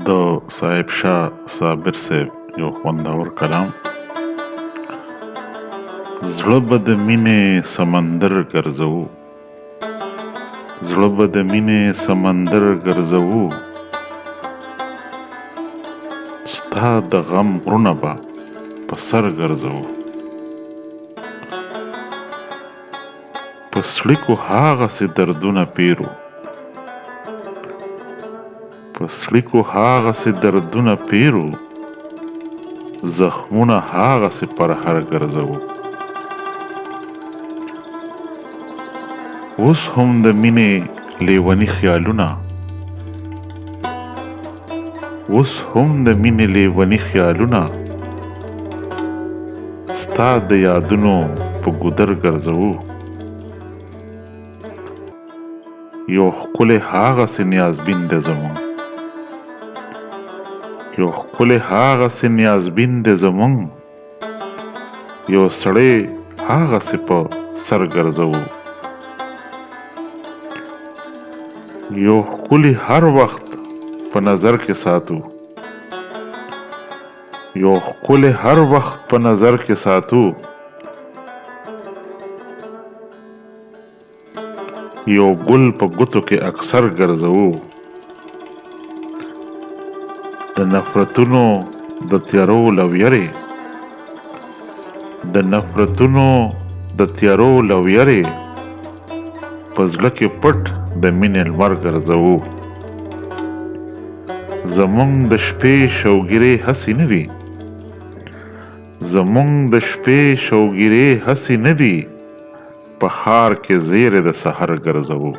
د صاحب شاه صابر صاحب یو خوندور کلام. زړه به د مینې سمندر ګرځوو، زړه به د مینې سمندر ګرځوو، ستا د غم غرونه به په سر ګرځوو. په څړیکو هاغسې دردونه پیرو، په څړیکو هاغسې دردونه پیرو، زخمونه هاغسې پرهر ګرځوو. اوس هم د مینې لیوني خیالونه، اوس هم د مینې لیوني خیالونه، ستا د یادونو په ګودر ګرځوو. یو ښکلی هاغسې نیازبین دی زمونږ، یو ښکلی هاغسې نیازبین دی زمونږ، یو سړی هاغسې په سر ګرځوو. یو ښکلی هر وخت په نظر کې ساتو، یو ښکلی هر وخت په نظر کې ساتو، یو ګل په ګوتو کې اکثر ګرځوو. د نفرتونو د تیارو له ویرې، د نفرتونو د تیارو له ویرې، په زړه کې پټ د مینې لمر ګرځوو. زمونږ د شپې شوګیرې هسې نه وي، زمونږ د شپې شوګیرې هسې نه وي، په ښار کې زیرې د سحر ګرځوو.